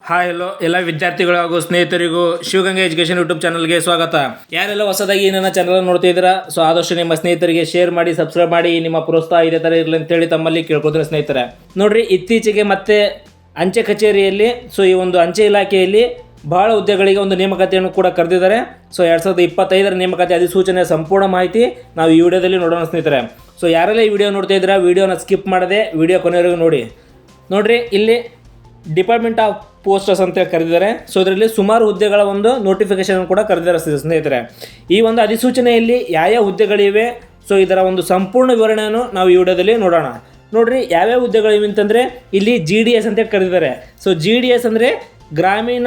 Hi hello ಎಲ್ಲ ವಿದ್ಯಾರ್ಥಿಗಳು ಹಾಗೂ ಸ್ನೇಹಿತರಿಗೂ ಶಿವಗಂಗೆ ಎಜುಕೇಷನ್ ಯೂಟ್ಯೂಬ್ ಚಾನಲ್ಗೆ ಸ್ವಾಗತ. ಯಾರೆಲ್ಲ ಹೊಸದಾಗಿ ನನ್ನ ಚಾನಲ್ ನೋಡ್ತಾ ಇದ್ದೀರಾ, ಸೊ ಆದಷ್ಟು ನಿಮ್ಮ ಸ್ನೇಹಿತರಿಗೆ ಶೇರ್ ಮಾಡಿ, ಸಬ್ಸ್ಕ್ರೈಬ್ ಮಾಡಿ. ನಿಮ್ಮ ಪ್ರೋತ್ಸಾಹ ಇದೇ ಥರ ಇರಲಿ ಅಂತೇಳಿ ತಮ್ಮಲ್ಲಿ ಕೇಳ್ಕೊತೀನಿ ಸ್ನೇಹಿತರೆ. ನೋಡ್ರಿ, ಇತ್ತೀಚೆಗೆ ಮತ್ತೆ ಅಂಚೆ ಕಚೇರಿಯಲ್ಲಿ ಈ ಒಂದು ಅಂಚೆ ಇಲಾಖೆಯಲ್ಲಿ ಬಹಳ ಹುದ್ದೆಗಳಿಗೆ ಒಂದು ನೇಮಕಾತಿಯನ್ನು ಕೂಡ ಕರೆದಿದ್ದಾರೆ. 2025 ನೇಮಕಾತಿ ಅಧಿಸೂಚನೆಯ ಸಂಪೂರ್ಣ ಮಾಹಿತಿ ನಾವು ಈ ವಿಡಿಯೋದಲ್ಲಿ ನೋಡೋಣ ಸ್ನೇಹಿತರೆ. ಯಾರೆಲ್ಲ ಈ ವಿಡಿಯೋ ನೋಡ್ತಾ ಇದ್ದೀರಾ, ವಿಡಿಯೋನ ಸ್ಕಿಪ್ ಮಾಡದೆ ವಿಡಿಯೋ ಕೊನೆವರೆಗೂ ನೋಡ್ರಿ. ಇಲ್ಲಿ ಡಿಪಾರ್ಟ್ಮೆಂಟ್ ಆಫ್ ಪೋಸ್ಟರ್ಸ್ ಅಂತ ಕರೆದಿದ್ದಾರೆ. ಇದರಲ್ಲಿ ಸುಮಾರು ಹುದ್ದೆಗಳ ಒಂದು ನೋಟಿಫಿಕೇಶನ್ ಕೂಡ ಕರೆದಿದ್ದಾರೆ ಸ್ನೇಹಿತರೆ. ಈ ಒಂದು ಅಧಿಸೂಚನೆಯಲ್ಲಿ ಯಾವ ಹುದ್ದೆಗಳಿವೆ, ಇದರ ಒಂದು ಸಂಪೂರ್ಣ ವಿವರಣೆಯನ್ನು ನಾವು ಈ ವಿಡಿಯೋದಲ್ಲಿ ನೋಡೋಣ. ನೋಡ್ರಿ, ಯಾವ್ಯಾವ ಹುದ್ದೆಗಳಿವೆ ಅಂತಂದರೆ ಇಲ್ಲಿ GDS ಅಂತ ಕರೆದಿದ್ದಾರೆ. GDS ಅಂದರೆ ಗ್ರಾಮೀಣ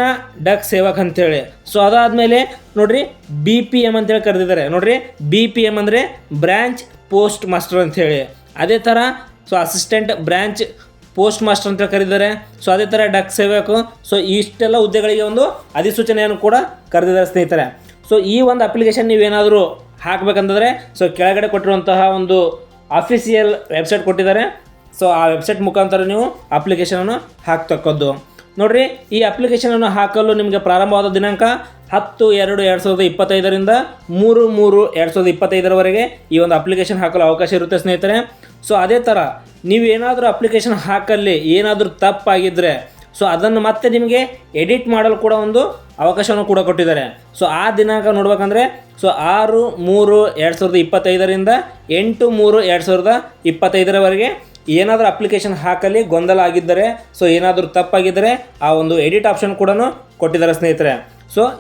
ಡಕ್ ಸೇವಕ್ ಅಂತೇಳಿ. ಅದಾದಮೇಲೆ ನೋಡ್ರಿ BPM ಅಂತೇಳಿ ಕರೆದಿದ್ದಾರೆ. ನೋಡ್ರಿ, BPM ಅಂದರೆ ಬ್ರ್ಯಾಂಚ್ ಪೋಸ್ಟ್ ಮಾಸ್ಟರ್ ಅಂಥೇಳಿ. ಅದೇ ಥರ ಅಸಿಸ್ಟೆಂಟ್ ಬ್ರ್ಯಾಂಚ್ ಪೋಸ್ಟ್ ಮಾಸ್ಟರ್ ಅಂತ ಕರೆದಿದ್ದಾರೆ. ಅದೇ ಥರ ಡಕ್ ಸೇವಕು. ಇಷ್ಟೆಲ್ಲ ಹುದ್ದೆಗಳಿಗೆ ಒಂದು ಅಧಿಸೂಚನೆಯನ್ನು ಕೂಡ ಕರೆದಿದ್ದಾರೆ ಸ್ನೇಹಿತರೆ. ಈ ಒಂದು ಅಪ್ಲಿಕೇಶನ್ ನೀವೇನಾದರೂ ಹಾಕಬೇಕಂತಂದರೆ ಕೆಳಗಡೆ ಕೊಟ್ಟಿರುವಂತಹ ಒಂದು ಅಫಿಷಿಯಲ್ ವೆಬ್ಸೈಟ್ ಕೊಟ್ಟಿದ್ದಾರೆ. ಆ ವೆಬ್ಸೈಟ್ ಮುಖಾಂತರ ನೀವು ಅಪ್ಲಿಕೇಶನನ್ನು ಹಾಕ್ತಕ್ಕದ್ದು. ನೋಡಿರಿ, ಈ ಅಪ್ಲಿಕೇಶನನ್ನು ಹಾಕಲು ನಿಮಗೆ ಪ್ರಾರಂಭವಾದ ದಿನಾಂಕ 10/2/2025 3/3/2025 ಈ ಒಂದು ಅಪ್ಲಿಕೇಶನ್ ಹಾಕಲು ಅವಕಾಶ ಇರುತ್ತೆ ಸ್ನೇಹಿತರೆ. ಅದೇ ಥರ ನೀವೇನಾದರೂ ಅಪ್ಲಿಕೇಶನ್ ಹಾಕಲ್ಲಿ ಏನಾದರೂ ತಪ್ಪಾಗಿದ್ದರೆ ಅದನ್ನು ಮತ್ತೆ ನಿಮಗೆ ಎಡಿಟ್ ಮಾಡಲು ಕೂಡ ಒಂದು ಅವಕಾಶವನ್ನು ಕೂಡ ಕೊಟ್ಟಿದ್ದಾರೆ. ಆ ದಿನಾಂಕ ನೋಡ್ಬೇಕಂದ್ರೆ 6/3/2025 8/3/2025 ಏನಾದರೂ ಅಪ್ಲಿಕೇಶನ್ ಹಾಕಲಿ ಗೊಂದಲ ಆಗಿದ್ದರೆ ಏನಾದರೂ ತಪ್ಪಾಗಿದ್ದರೆ ಆ ಒಂದು ಎಡಿಟ್ ಆಪ್ಷನ್ ಕೂಡ ಕೊಟ್ಟಿದ್ದಾರೆ ಸ್ನೇಹಿತರೆ.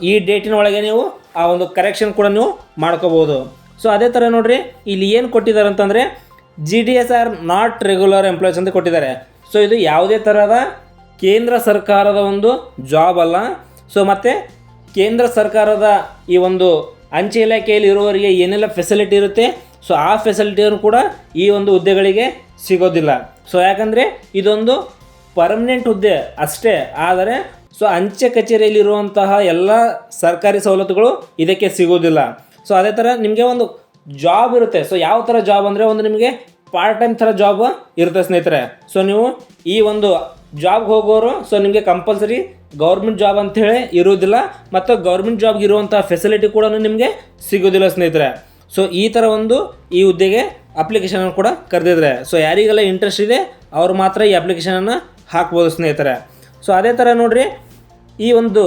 ಈ ಡೇಟಿನ ಒಳಗೆ ನೀವು ಆ ಒಂದು ಕರೆಕ್ಷನ್ ಕೂಡ ನೀವು ಮಾಡ್ಕೋಬೋದು. ಅದೇ ಥರ ನೋಡಿರಿ, ಇಲ್ಲಿ ಏನು ಕೊಟ್ಟಿದ್ದಾರೆ ಅಂತಂದರೆ GDS are not regular employees ಅಂತ ಕೊಟ್ಟಿದ್ದಾರೆ. ಇದು ಯಾವುದೇ ಥರದ ಕೇಂದ್ರ ಸರ್ಕಾರದ ಒಂದು ಜಾಬ್ ಅಲ್ಲ. ಮತ್ತು ಕೇಂದ್ರ ಸರ್ಕಾರದ ಈ ಒಂದು ಅಂಚೆ ಇಲಾಖೆಯಲ್ಲಿ ಇರುವವರಿಗೆ ಏನೆಲ್ಲ ಫೆಸಿಲಿಟಿ ಇರುತ್ತೆ ಆ ಫೆಸಿಲಿಟಿಯನ್ನು ಕೂಡ ಈ ಒಂದು ಹುದ್ದೆಗಳಿಗೆ ಸಿಗೋದಿಲ್ಲ. ಯಾಕಂದರೆ ಇದೊಂದು ಪರ್ಮನೆಂಟ್ ಹುದ್ದೆ ಅಷ್ಟೇ. ಆದರೆ ಅಂಚೆ ಕಚೇರಿಯಲ್ಲಿರುವಂತಹ ಎಲ್ಲ ಸರ್ಕಾರಿ ಸವಲತ್ತುಗಳು ಇದಕ್ಕೆ ಸಿಗೋದಿಲ್ಲ. ಅದೇ ಥರ ನಿಮಗೆ ಒಂದು ಜಾಬ್ ಇರುತ್ತೆ. ಯಾವ ಥರ ಜಾಬ್ ಅಂದರೆ ಒಂದು ನಿಮಗೆ ಪಾರ್ಟ್ ಟೈಮ್ ಥರ ಜಾಬ್ ಇರುತ್ತೆ ಸ್ನೇಹಿತರೆ. ನೀವು ಈ ಒಂದು ಜಾಬ್ಗೆ ಹೋಗೋರು ನಿಮಗೆ ಕಂಪಲ್ಸರಿ ಗೌರ್ಮೆಂಟ್ ಜಾಬ್ ಅಂಥೇಳಿ ಇರುವುದಿಲ್ಲ. ಮತ್ತು ಗೌರ್ಮೆಂಟ್ ಜಾಬ್ಗೆ ಇರುವಂಥ ಫೆಸಿಲಿಟಿ ಕೂಡ ನಿಮಗೆ ಸಿಗೋದಿಲ್ಲ ಸ್ನೇಹಿತರೆ. ಈ ಥರ ಒಂದು ಈ ಹುದ್ದೆಗೆ ಅಪ್ಲಿಕೇಶನನ್ನು ಕೂಡ ಕರೆದಿದ್ದಾರೆ. ಯಾರಿಗೆಲ್ಲ ಇಂಟ್ರೆಸ್ಟ್ ಇದೆ ಅವರು ಮಾತ್ರ ಈ ಅಪ್ಲಿಕೇಶನನ್ನು ಹಾಕ್ಬೋದು ಸ್ನೇಹಿತರೆ. ಅದೇ ಥರ ನೋಡಿರಿ, ಈ ಒಂದು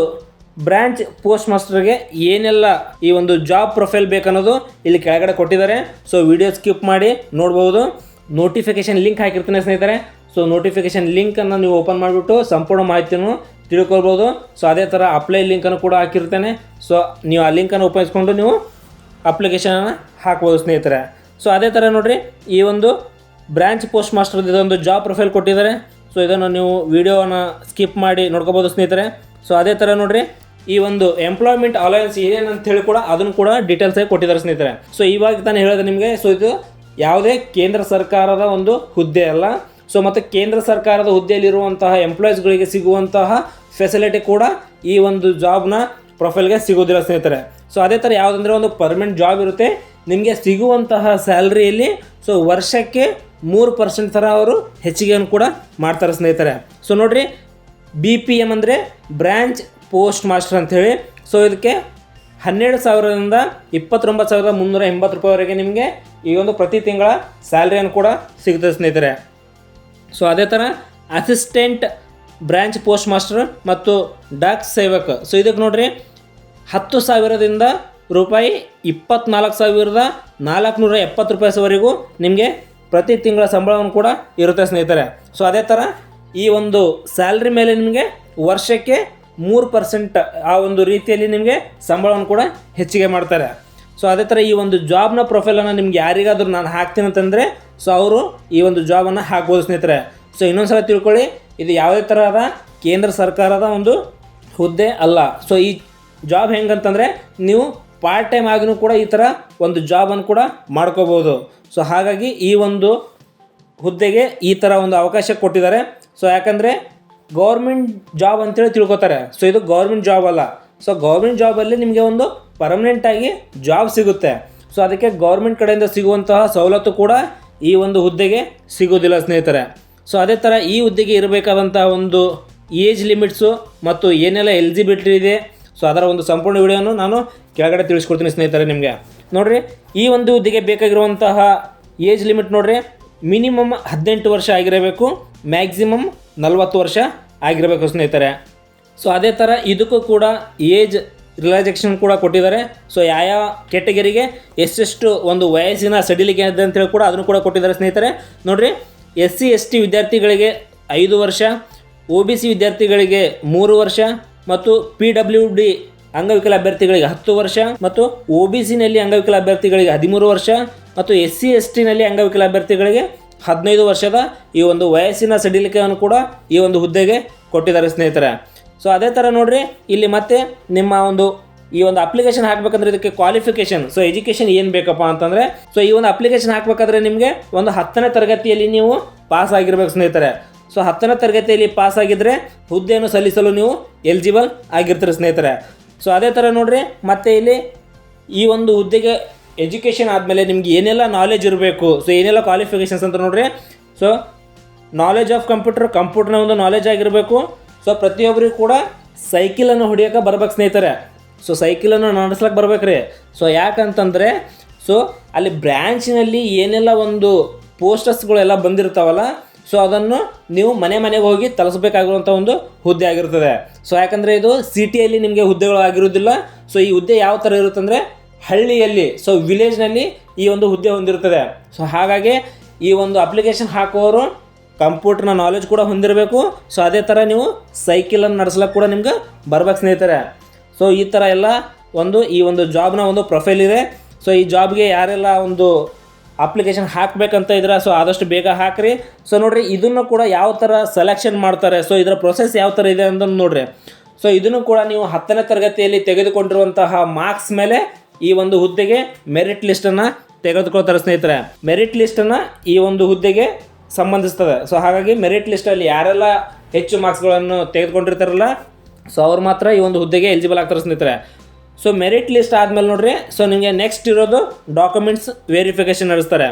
ಬ್ರ್ಯಾಂಚ್ ಪೋಸ್ಟ್ ಮಾಸ್ಟರ್ಗೆ ಏನೆಲ್ಲ ಈ ಒಂದು ಜಾಬ್ ಪ್ರೊಫೈಲ್ ಬೇಕನ್ನೋದು ಇಲ್ಲಿ ಕೆಳಗಡೆ ಕೊಟ್ಟಿದ್ದಾರೆ. ವಿಡಿಯೋ ಸ್ಕಿಪ್ ಮಾಡಿ ನೋಡ್ಬೋದು. ನೋಟಿಫಿಕೇಷನ್ ಲಿಂಕ್ ಹಾಕಿರ್ತೀನಿ ಸ್ನೇಹಿತರೆ. ನೋಟಿಫಿಕೇಷನ್ ಲಿಂಕನ್ನು ನೀವು ಓಪನ್ ಮಾಡಿಬಿಟ್ಟು ಸಂಪೂರ್ಣ ಮಾಹಿತಿಯನ್ನು ತಿಳ್ಕೊಳ್ಬೋದು. ಅದೇ ಥರ ಅಪ್ಲೈ ಲಿಂಕನ್ನು ಕೂಡ ಹಾಕಿರ್ತೇನೆ. ನೀವು ಆ ಲಿಂಕನ್ನು ಉಪಯೋಗಿಸ್ಕೊಂಡು ನೀವು ಅಪ್ಲಿಕೇಶನನ್ನು ಹಾಕ್ಬೋದು ಸ್ನೇಹಿತರೆ. ಅದೇ ಥರ ನೋಡಿರಿ, ಈ ಒಂದು ಬ್ರ್ಯಾಂಚ್ ಪೋಸ್ಟ್ ಮಾಸ್ಟರ್ ಇದೊಂದು ಜಾಬ್ ಪ್ರೊಫೈಲ್ ಕೊಟ್ಟಿದ್ದಾರೆ. ಇದನ್ನು ನೀವು ವಿಡಿಯೋನ ಸ್ಕಿಪ್ ಮಾಡಿ ನೋಡ್ಕೋಬೋದು ಸ್ನೇಹಿತರೆ. ಅದೇ ಥರ ನೋಡಿರಿ, ಈ ಒಂದು ಎಂಪ್ಲಾಯ್ಮೆಂಟ್ ಅಲಯನ್ಸ್ ಏನಂತ ಹೇಳಿ ಕೂಡ ಅದನ್ನು ಕೂಡ ಡೀಟೇಲ್ಸಾಗಿ ಕೊಟ್ಟಿದ್ದಾರೆ ಸ್ನೇಹಿತರೆ. ಇವಾಗ ತಾನು ಹೇಳಿದೆ ನಿಮಗೆ, ಇದು ಯಾವುದೇ ಕೇಂದ್ರ ಸರ್ಕಾರದ ಒಂದು ಹುದ್ದೆ ಅಲ್ಲ. ಮತ್ತು ಕೇಂದ್ರ ಸರ್ಕಾರದ ಹುದ್ದೆಯಲ್ಲಿರುವಂತಹ ಎಂಪ್ಲಾಯೀಸ್ಗಳಿಗೆ ಸಿಗುವಂತಹ ಫೆಸಿಲಿಟಿ ಕೂಡ ಈ ಒಂದು ಜಾಬ್ನ ಪ್ರೊಫೈಲ್ಗೆ ಸಿಗೋದಿಲ್ಲ ಸ್ನೇಹಿತರೆ. ಅದೇ ಥರ ಯಾವುದಂದ್ರೆ ಒಂದು ಪರ್ಮನೆಂಟ್ ಜಾಬ್ ಇರುತ್ತೆ. ನಿಮಗೆ ಸಿಗುವಂತಹ ಸ್ಯಾಲ್ರಿಯಲ್ಲಿ ವರ್ಷಕ್ಕೆ 3% ಥರ ಅವರು ಹೆಚ್ಚಿಗೆಯನ್ನು ಕೂಡ ಮಾಡ್ತಾರೆ ಸ್ನೇಹಿತರೆ. ನೋಡಿರಿ, BPM ಅಂದರೆ ಬ್ರ್ಯಾಂಚ್ ಪೋಸ್ಟ್ ಮಾಸ್ಟರ್ ಅಂಥೇಳಿ. ಇದಕ್ಕೆ 12,000ರಿಂದ 29,380 ರೂಪಾಯಿವರೆಗೆ ನಿಮಗೆ ಈ ಒಂದು ಪ್ರತಿ ತಿಂಗಳ ಸ್ಯಾಲ್ರಿಯನ್ನು ಕೂಡ ಸಿಗುತ್ತೆ ಸ್ನೇಹಿತರೆ. ಅದೇ ಥರ ಅಸಿಸ್ಟೆಂಟ್ ಬ್ರ್ಯಾಂಚ್ ಪೋಸ್ಟ್ ಮಾಸ್ಟರ್ ಮತ್ತು ಡಾಕ್ ಸೇವಕ್. ಇದಕ್ಕೆ ನೋಡಿರಿ 10,000ದಿಂದ ರೂಪಾಯಿ 24,470 ರೂಪಾಯಿವರೆಗೂ ನಿಮಗೆ ಪ್ರತಿ ತಿಂಗಳ ಸಂಬಳವನ್ನು ಕೂಡ ಇರುತ್ತೆ ಸ್ನೇಹಿತರೆ. ಅದೇ ಥರ ಈ ಒಂದು ಸ್ಯಾಲ್ರಿ ಮೇಲೆ ನಿಮಗೆ ವರ್ಷಕ್ಕೆ 3% ಆ ಒಂದು ರೀತಿಯಲ್ಲಿ ನಿಮಗೆ ಸಂಬಳವನ್ನು ಕೂಡ ಹೆಚ್ಚಿಗೆ ಮಾಡ್ತಾರೆ. ಅದೇ ಥರ ಈ ಒಂದು ಜಾಬ್ನ ಪ್ರೊಫೈಲನ್ನು ನಿಮ್ಗೆ ಯಾರಿಗಾದರೂ ನಾನು ಹಾಕ್ತೀನಿ ಅಂತಂದರೆ ಅವರು ಈ ಒಂದು ಜಾಬನ್ನು ಹಾಕ್ಬೋದು ಸ್ನೇಹಿತರೆ. ಇನ್ನೊಂದು ಸಲ ತಿಳ್ಕೊಳ್ಳಿ, ಇದು ಯಾವುದೇ ಥರದ ಕೇಂದ್ರ ಸರ್ಕಾರದ ಒಂದು ಹುದ್ದೆ ಅಲ್ಲ. ಈ ಜಾಬ್ ಹೆಂಗಂತಂದರೆ ನೀವು ಪಾರ್ಟ್ ಟೈಮ್ ಆಗಿನೂ ಕೂಡ ಈ ಥರ ಒಂದು ಜಾಬನ್ನು ಕೂಡ ಮಾಡ್ಕೋಬೋದು. ಹಾಗಾಗಿ ಈ ಒಂದು ಹುದ್ದೆಗೆ ಈ ಥರ ಒಂದು ಅವಕಾಶ ಕೊಟ್ಟಿದ್ದಾರೆ. ಯಾಕಂದರೆ ಗೌರ್ಮೆಂಟ್ ಜಾಬ್ ಅಂತೇಳಿ ತಿಳ್ಕೊತಾರೆ. ಇದು ಗೌರ್ಮೆಂಟ್ ಜಾಬ್ ಅಲ್ಲ. ಗೌರ್ಮೆಂಟ್ ಜಾಬಲ್ಲಿ ನಿಮಗೆ ಒಂದು ಪರ್ಮನೆಂಟಾಗಿ ಜಾಬ್ ಸಿಗುತ್ತೆ. ಅದಕ್ಕೆ ಗೌರ್ಮೆಂಟ್ ಕಡೆಯಿಂದ ಸಿಗುವಂತಹ ಸವಲತ್ತು ಕೂಡ ಈ ಒಂದು ಹುದ್ದೆಗೆ ಸಿಗೋದಿಲ್ಲ ಸ್ನೇಹಿತರೆ. ಅದೇ ಥರ ಈ ಹುದ್ದೆಗೆ ಇರಬೇಕಾದಂಥ ಒಂದು ಏಜ್ ಲಿಮಿಟ್ಸು ಮತ್ತು ಏನೆಲ್ಲ ಎಲಿಜಿಬಿಲಿಟಿ ಇದೆ, ಸೊ ಅದರ ಒಂದು ಸಂಪೂರ್ಣ ವಿಡಿಯೋನು ನಾನು ಕೆಳಗಡೆ ತಿಳಿಸ್ಕೊಡ್ತೀನಿ ಸ್ನೇಹಿತರೆ ನಿಮಗೆ. ನೋಡಿರಿ, ಈ ಒಂದು ಹುದ್ದೆಗೆ ಬೇಕಾಗಿರುವಂತಹ ಏಜ್ ಲಿಮಿಟ್ ನೋಡಿರಿ, ಮಿನಿಮಮ್ 18 ವರ್ಷ ಆಗಿರಬೇಕು, ಮ್ಯಾಕ್ಸಿಮಮ್ 40 ವರ್ಷ ಆಗಿರಬೇಕು ಸ್ನೇಹಿತರೆ. ಸೊ ಅದೇ ಥರ ಇದಕ್ಕೂ ಕೂಡ ಏಜ್ ರಿಲ್ಯಾಕ್ಸೇಷನ್ ಕೂಡ ಕೊಟ್ಟಿದ್ದಾರೆ. ಸೊ ಯಾವ ಕೆಟಗರಿಗೆ ಎಷ್ಟೆಷ್ಟು ಒಂದು ವಯಸ್ಸಿನ ಸಡಿಲಿಕೆ ಇದೆ ಅಂತೇಳಿ ಕೂಡ ಅದನ್ನು ಕೂಡ ಕೊಟ್ಟಿದ್ದಾರೆ ಸ್ನೇಹಿತರೆ. ನೋಡಿರಿ, SC/ST ವಿದ್ಯಾರ್ಥಿಗಳಿಗೆ 5 ವರ್ಷ, OBC ವಿದ್ಯಾರ್ಥಿಗಳಿಗೆ 3 ವರ್ಷ ಮತ್ತು PWD ಅಂಗವಿಕಲ ಅಭ್ಯರ್ಥಿಗಳಿಗೆ 10 ವರ್ಷ ಮತ್ತು OBCನಲ್ಲಿ ಅಂಗವಿಕಲ ಅಭ್ಯರ್ಥಿಗಳಿಗೆ 13 ವರ್ಷ ಮತ್ತು SC/STನಲ್ಲಿ ಅಂಗವಿಕಲ ಅಭ್ಯರ್ಥಿಗಳಿಗೆ 15 ವರ್ಷದ ಈ ಒಂದು ವಯಸ್ಸಿನ ಸಡಿಲಿಕೆಯನ್ನು ಕೂಡ ಈ ಒಂದು ಹುದ್ದೆಗೆ ಕೊಟ್ಟಿದ್ದಾರೆ ಸ್ನೇಹಿತರೆ. ಸೊ ಅದೇ ಥರ ನೋಡಿರಿ, ಇಲ್ಲಿ ಮತ್ತೆ ನಿಮ್ಮ ಒಂದು ಈ ಒಂದು ಅಪ್ಲಿಕೇಶನ್ ಹಾಕಬೇಕಂದ್ರೆ ಇದಕ್ಕೆ ಕ್ವಾಲಿಫಿಕೇಷನ್, ಸೊ ಎಜುಕೇಷನ್ ಏನು ಬೇಕಪ್ಪ ಅಂತಂದರೆ, ಸೊ ಈ ಒಂದು ಅಪ್ಲಿಕೇಶನ್ ಹಾಕಬೇಕಾದ್ರೆ ನಿಮಗೆ ಒಂದು 10ನೇ ತರಗತಿಯಲ್ಲಿ ನೀವು ಪಾಸ್ ಆಗಿರ್ಬೇಕು ಸ್ನೇಹಿತರೆ. ಸೊ 10ನೇ ತರಗತಿಯಲ್ಲಿ ಪಾಸ್ ಆಗಿದ್ದರೆ ಹುದ್ದೆಯನ್ನು ಸಲ್ಲಿಸಲು ನೀವು ಎಲಿಜಿಬಲ್ ಆಗಿರ್ತೀರಿ ಸ್ನೇಹಿತರೆ. ಸೊ ಅದೇ ಥರ ನೋಡಿರಿ, ಮತ್ತು ಇಲ್ಲಿ ಈ ಒಂದು ಹುದ್ದೆಗೆ ಎಜುಕೇಷನ್ ಆದಮೇಲೆ ನಿಮ್ಗೆ ಏನೆಲ್ಲ ನಾಲೆಜ್ ಇರಬೇಕು, ಸೊ ಏನೆಲ್ಲ ಕ್ವಾಲಿಫಿಕೇಷನ್ಸ್ ಅಂತ ನೋಡಿರಿ. ಸೊ ನಾಲೆಜ್ ಆಫ್ ಕಂಪ್ಯೂಟರ್ನ ಒಂದು ನಾಲೆಜ್ ಆಗಿರಬೇಕು. ಸೊ ಪ್ರತಿಯೊಬ್ಬರಿಗೂ ಕೂಡ ಸೈಕಲನ್ನು ಹೊಡಿಯೋಕೆ ಬರ್ಬೇಕು ಸ್ನೇಹಿತರೆ. ಸೊ ಸೈಕಲನ್ನು ನಡೆಸ್ಲಿಕ್ಕೆ ಬರ್ಬೇಕು ರೀ. ಸೊ ಯಾಕಂತಂದರೆ, ಸೊ ಅಲ್ಲಿ ಬ್ರ್ಯಾಂಚಿನಲ್ಲಿ ಏನೆಲ್ಲ ಒಂದು ಪೋಸ್ಟರ್ಸ್ಗಳೆಲ್ಲ ಬಂದಿರ್ತಾವಲ್ಲ, ಸೊ ಅದನ್ನು ನೀವು ಮನೆಗೆ ಹೋಗಿ ತಲುಪಿಸಬೇಕಾಗಿರುವಂಥ ಒಂದು ಹುದ್ದೆ ಆಗಿರ್ತದೆ. ಸೊ ಯಾಕಂದರೆ ಇದು ಸಿಟಿಯಲ್ಲಿ ನಿಮಗೆ ಹುದ್ದೆಗಳು ಆಗಿರೋದಿಲ್ಲ. ಸೊ ಈ ಹುದ್ದೆ ಯಾವ ಥರ ಇರುತ್ತಂದರೆ ಹಳ್ಳಿಯಲ್ಲಿ, ಸೊ ವಿಲೇಜ್ನಲ್ಲಿ ಈ ಒಂದು ಹುದ್ದೆ ಹೊಂದಿರ್ತದೆ. ಸೊ ಹಾಗಾಗಿ ಈ ಒಂದು ಅಪ್ಲಿಕೇಶನ್ ಹಾಕುವವರು ಕಂಪ್ಯೂಟರ್ನ ನಾಲೆಜ್ ಕೂಡ ಹೊಂದಿರಬೇಕು. ಸೊ ಅದೇ ಥರ ನೀವು ಸೈಕಲನ್ನು ನಡೆಸ್ಲಿಕ್ಕೆ ಕೂಡ ನಿಮ್ಗೆ ಬರ್ಬೇಕು ಸ್ನೇಹಿತರೆ. ಸೊ ಈ ಥರ ಎಲ್ಲ ಈ ಒಂದು ಜಾಬ್ನ ಒಂದು ಪ್ರೊಫೈಲ್ ಇದೆ. ಸೊ ಈ ಜಾಬ್ಗೆ ಯಾರೆಲ್ಲ ಒಂದು ಅಪ್ಲಿಕೇಶನ್ ಹಾಕಬೇಕಂತ ಇದ್ರೆ ಸೊ ಆದಷ್ಟು ಬೇಗ ಹಾಕಿರಿ. ಸೊ ನೋಡಿರಿ, ಇದನ್ನು ಕೂಡ ಯಾವ ಥರ ಸೆಲೆಕ್ಷನ್ ಮಾಡ್ತಾರೆ, ಸೊ ಇದರ ಪ್ರೊಸೆಸ್ ಯಾವ ಥರ ಇದೆ ಅಂತ ನೋಡಿರಿ. ಸೊ ಇದನ್ನು ಕೂಡ ನೀವು 10ನೇ ತರಗತಿಯಲ್ಲಿ ತೆಗೆದುಕೊಂಡಿರುವಂತಹ ಮಾರ್ಕ್ಸ್ ಮೇಲೆ ಈ ಒಂದು ಹುದ್ದೆಗೆ ಮೆರಿಟ್ ಲಿಸ್ಟನ್ನು ತೆಗೆದುಕೊಳ್ತಾರೆ ಸ್ನೇಹಿತರೆ. ಮೆರಿಟ್ ಲಿಸ್ಟನ್ನು ಈ ಒಂದು ಹುದ್ದೆಗೆ ಸಂಬಂಧಿಸ್ತದೆ. ಸೊ ಹಾಗಾಗಿ ಮೆರಿಟ್ ಲಿಸ್ಟಲ್ಲಿ ಯಾರೆಲ್ಲ ಹೆಚ್ಚು ಮಾರ್ಕ್ಸ್ಗಳನ್ನು ತೆಗೆದುಕೊಂಡಿರ್ತಾರಲ್ಲ, ಸೊ ಅವ್ರು ಮಾತ್ರ ಈ ಒಂದು ಹುದ್ದೆಗೆ ಎಲಿಜಿಬಲ್ ಆಗ್ತಾರೆ ಸ್ನೇಹಿತರೆ. ಸೊ ಮೆರಿಟ್ ಲಿಸ್ಟ್ ಆದಮೇಲೆ ನೋಡಿರಿ, ಸೊ ನಿಮಗೆ ನೆಕ್ಸ್ಟ್ ಇರೋದು ಡಾಕ್ಯುಮೆಂಟ್ಸ್ ವೆರಿಫಿಕೇಷನ್ ನಡೆಸ್ತಾರೆ.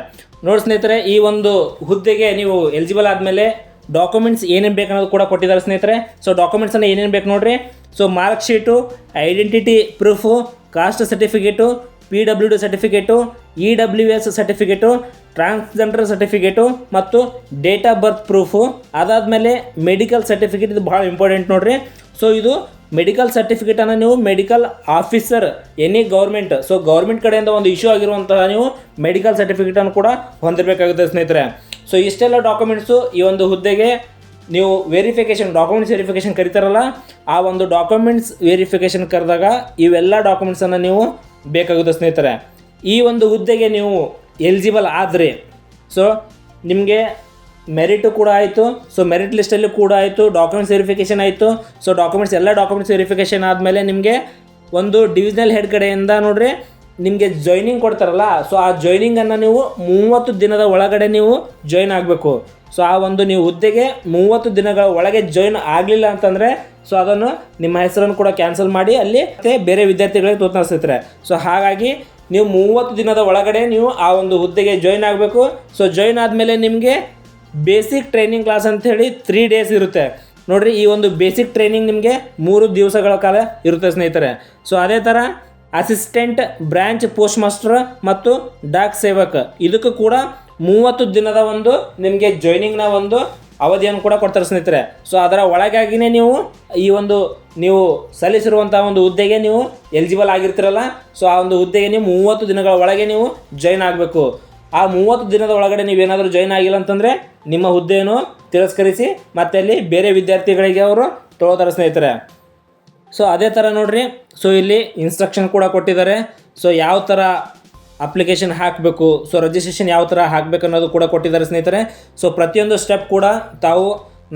ನೋಡಿ ಸ್ನೇಹಿತರೆ, ಈ ಒಂದು ಹುದ್ದೆಗೆ ನೀವು ಎಲಿಜಿಬಲ್ ಆದಮೇಲೆ ಡಾಕ್ಯುಮೆಂಟ್ಸ್ ಏನೇನು ಬೇಕು ಅನ್ನೋದು ಕೂಡ ಕೊಟ್ಟಿದ್ದಾರೆ ಸ್ನೇಹಿತರೆ. ಸೊ ಡಾಕ್ಯುಮೆಂಟ್ಸನ್ನು ಏನೇನು ಬೇಕು ನೋಡಿರಿ. So mark sheet, identity proof, caste certificate, PWD certificate, EWS certificate, transgender certificate ಮತ್ತು ಡೇಟ್ ಆಫ್ ಬರ್ತ್ ಪ್ರೂಫು. ಅದಾದಮೇಲೆ ಮೆಡಿಕಲ್ ಸರ್ಟಿಫಿಕೇಟ್, ಇದು ಭಾಳ ಇಂಪಾರ್ಟೆಂಟ್ ನೋಡಿರಿ. ಸೊ ಇದು ಮೆಡಿಕಲ್ ಸರ್ಟಿಫಿಕೇಟನ್ನು ನೀವು medical officer any government, so government ಕಡೆಯಿಂದ ಒಂದು ಇಶ್ಯೂ ಆಗಿರುವಂತಹ ನೀವು ಮೆಡಿಕಲ್ ಸರ್ಟಿಫಿಕೇಟನ್ನು ಕೂಡ ಹೊಂದಿರಬೇಕಾಗುತ್ತೆ ಸ್ನೇಹಿತರೆ. ಸೊ ಇಷ್ಟೆಲ್ಲ ಡಾಕ್ಯುಮೆಂಟ್ಸು ಈ ಒಂದು ಹುದ್ದೆಗೆ ನೀವು ಡಾಕ್ಯುಮೆಂಟ್ಸ್ ವೆರಿಫಿಕೇಷನ್ ಕರಿತಾರಲ್ಲ, ಆ ಒಂದು ಡಾಕ್ಯುಮೆಂಟ್ಸ್ ವೆರಿಫಿಕೇಷನ್ ಕರೆದಾಗ ಇವೆಲ್ಲ ಡಾಕ್ಯುಮೆಂಟ್ಸನ್ನು ನೀವು ಬೇಕಾಗುತ್ತೆ ಸ್ನೇಹಿತರೆ. ಈ ಒಂದು ಹುದ್ದೆಗೆ ನೀವು ಎಲಿಜಿಬಲ್ ಆದರೆ ಸೊ ನಿಮಗೆ ಮೆರಿಟು ಕೂಡ ಆಯಿತು, ಸೊ ಮೆರಿಟ್ ಲಿಸ್ಟಲ್ಲಿ ಕೂಡ ಆಯಿತು, ಡಾಕ್ಯುಮೆಂಟ್ಸ್ ವೆರಿಫಿಕೇಷನ್ ಆಯಿತು. ಸೊ ಡಾಕ್ಯುಮೆಂಟ್ಸ್ ವೆರಿಫಿಕೇಷನ್ ಆದಮೇಲೆ ನಿಮಗೆ ಒಂದು ಡಿವಿಷನಲ್ ಹೆಡ್ ಕಡೆಯಿಂದ ನೋಡ್ರಿ ನಿಮಗೆ ಜಾಯ್ನಿಂಗ್ ಕೊಡ್ತಾರಲ್ಲ, ಸೊ ಆ ಜಾಯ್ನಿಂಗನ್ನು ನೀವು 30 ದಿನದ ಒಳಗಡೆ ನೀವು ಜಾಯ್ನ್ ಆಗಬೇಕು. ಸೊ ಆ ಒಂದು ನೀವು ಹುದ್ದೆಗೆ 30 ದಿನಗಳ ಒಳಗೆ ಜಾಯ್ನ್ ಆಗಲಿಲ್ಲ ಅಂತಂದರೆ ಸೊ ಅದನ್ನು ನಿಮ್ಮ ಹೆಸರನ್ನು ಕೂಡ ಕ್ಯಾನ್ಸಲ್ ಮಾಡಿ ಅಲ್ಲಿ ಮತ್ತೆ ಬೇರೆ ವಿದ್ಯಾರ್ಥಿಗಳಿಗೆ ತೋರಿಸ್ತಾರೆ. ಸೊ ಹಾಗಾಗಿ ನೀವು 30 ದಿನದ ಒಳಗಡೆ ನೀವು ಆ ಒಂದು ಹುದ್ದೆಗೆ ಜಾಯ್ನ್ ಆಗಬೇಕು. ಸೊ ಜಾಯ್ನ್ ಆದಮೇಲೆ ನಿಮಗೆ ಬೇಸಿಕ್ ಟ್ರೈನಿಂಗ್ ಕ್ಲಾಸ್ ಅಂಥೇಳಿ 3 ಡೇಸ್ ಇರುತ್ತೆ ನೋಡಿರಿ. ಈ ಒಂದು ಬೇಸಿಕ್ ಟ್ರೈನಿಂಗ್ ನಿಮಗೆ 3 ದಿವಸಗಳ ಕಾಲ ಇರುತ್ತೆ ಸ್ನೇಹಿತರೆ. ಸೊ ಅದೇ ಥರ ಅಸಿಸ್ಟೆಂಟ್ ಬ್ರಾಂಚ್ ಪೋಸ್ಟ್ ಮಾಸ್ಟರ್ ಮತ್ತು ಡಾಕ್ ಸೇವಕ್ ಇದಕ್ಕೂ ಕೂಡ 30 ದಿನದ ಒಂದು ನಿಮಗೆ ಜಾಯ್ನಿಂಗ್ನ ಒಂದು ಅವಧಿಯನ್ನು ಕೂಡ ಕೊಡ್ತಾರೆ ಸ್ನೇಹಿತರೆ. ಸೊ ಅದರ ಒಳಗಾಗಿಯೇ ನೀವು ಸಲ್ಲಿಸಿರುವಂಥ ಒಂದು ಹುದ್ದೆಗೆ ನೀವು ಎಲಿಜಿಬಲ್ ಆಗಿರ್ತೀರಲ್ಲ, ಸೊ ಆ ಒಂದು ಹುದ್ದೆಗೆ ನೀವು 30 ದಿನಗಳ ಒಳಗೆ ನೀವು ಜಾಯ್ನ್ ಆಗಬೇಕು. ಆ 30 ದಿನದ ಒಳಗಡೆ ನೀವೇನಾದರೂ ಜಾಯ್ನ್ ಆಗಿಲ್ಲ ಅಂತಂದರೆ ನಿಮ್ಮ ಹುದ್ದೆಯನ್ನು ತಿರಸ್ಕರಿಸಿ ಮತ್ತೆ ಅಲ್ಲಿ ಬೇರೆ ವಿದ್ಯಾರ್ಥಿಗಳಿಗೆ ಅವರು ತೊಗೊಳ್ತಾರೆ ಸ್ನೇಹಿತರೆ. ಸೊ ಅದೇ ಥರ ನೋಡಿರಿ, ಸೊ ಇಲ್ಲಿ ಇನ್ಸ್ಟ್ರಕ್ಷನ್ ಕೂಡ ಕೊಟ್ಟಿದ್ದಾರೆ. ಸೊ ಯಾವ ಥರ ಅಪ್ಲಿಕೇಶನ್ ಹಾಕಬೇಕು, ಸೊ ರಿಜಿಸ್ಟ್ರೇಷನ್ ಯಾವ ಥರ ಹಾಕಬೇಕು ಅನ್ನೋದು ಕೂಡ ಕೊಟ್ಟಿದ್ದಾರೆ ಸ್ನೇಹಿತರೆ. ಸೊ ಪ್ರತಿಯೊಂದು ಸ್ಟೆಪ್ ಕೂಡ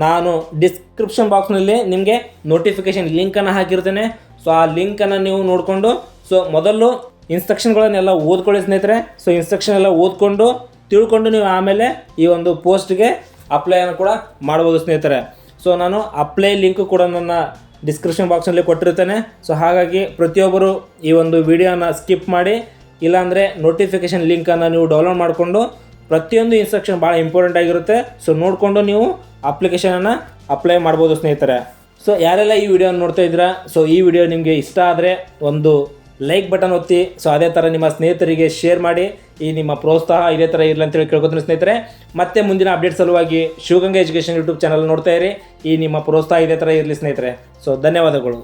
ನಾನು ಡಿಸ್ಕ್ರಿಪ್ಷನ್ ಬಾಕ್ಸ್ನಲ್ಲಿ ನಿಮಗೆ ನೋಟಿಫಿಕೇಷನ್ ಲಿಂಕನ್ನು ಹಾಕಿರ್ತೇನೆ. ಸೊ ಆ ಲಿಂಕನ್ನು ನೀವು ನೋಡಿಕೊಂಡು ಸೊ ಮೊದಲು ಇನ್ಸ್ಟ್ರಕ್ಷನ್ಗಳನ್ನೆಲ್ಲ ಓದ್ಕೊಳ್ಳಿ ಸ್ನೇಹಿತರೆ. ಸೊ ಇನ್ಸ್ಟ್ರಕ್ಷನ್ ಎಲ್ಲ ಓದ್ಕೊಂಡು ತಿಳ್ಕೊಂಡು ನೀವು ಆಮೇಲೆ ಈ ಒಂದು ಪೋಸ್ಟ್ಗೆ ಅಪ್ಲೈಯನ್ನು ಕೂಡ ಮಾಡ್ಬೋದು ಸ್ನೇಹಿತರೆ. ಸೊ ನಾನು ಅಪ್ಲೈ ಲಿಂಕು ಕೂಡ ನನ್ನ ಡಿಸ್ಕ್ರಿಪ್ಷನ್ ಬಾಕ್ಸ್ನಲ್ಲಿ ಕೊಟ್ಟಿರ್ತೇನೆ. ಸೊ ಹಾಗಾಗಿ ಪ್ರತಿಯೊಬ್ಬರು ಈ ಒಂದು ವಿಡಿಯೋನ ಸ್ಕಿಪ್ ಮಾಡಿ, ಇಲ್ಲಾಂದರೆ ನೋಟಿಫಿಕೇಷನ್ ಲಿಂಕನ್ನು ನೀವು ಡೌನ್ಲೋಡ್ ಮಾಡಿಕೊಂಡು ಪ್ರತಿಯೊಂದು ಇನ್ಸ್ಟ್ರಕ್ಷನ್ ಭಾಳ ಇಂಪಾರ್ಟೆಂಟ್ ಆಗಿರುತ್ತೆ. ಸೊ ನೋಡಿಕೊಂಡು ನೀವು ಅಪ್ಲಿಕೇಶನನ್ನು ಅಪ್ಲೈ ಮಾಡ್ಬೋದು ಸ್ನೇಹಿತರೆ. ಸೊ ಯಾರೆಲ್ಲ ಈ ವಿಡಿಯೋನ ನೋಡ್ತಾ ಇದ್ದೀರಾ, ಸೊ ಈ ವಿಡಿಯೋ ನಿಮಗೆ ಇಷ್ಟ ಆದರೆ ಒಂದು ಲೈಕ್ ಬಟನ್ ಒತ್ತಿ. ಸೊ ಅದೇ ಥರ ನಿಮ್ಮ ಸ್ನೇಹಿತರಿಗೆ ಶೇರ್ ಮಾಡಿ. ಈ ನಿಮ್ಮ ಪ್ರೋತ್ಸಾಹ ಇದೇ ಥರ ಇರಲಿ ಅಂತೇಳಿ ಕೇಳ್ಕೊತೀನಿ ಸ್ನೇಹಿತರೆ. ಮತ್ತೆ ಮುಂದಿನ ಅಪ್ಡೇಟ್ ಸಲುವಾಗಿ ಶಿವಗಂಗಾ ಎಜುಕೇಷನ್ ಯೂಟ್ಯೂಬ್ ಚಾನಲ್ ನೋಡ್ತಾ ಇರಿ. ಈ ನಿಮ್ಮ ಪ್ರೋತ್ಸಾಹ ಇದೇ ಥರ ಇರಲಿ ಸ್ನೇಹಿತರೆ. ಸೊ ಧನ್ಯವಾದಗಳು.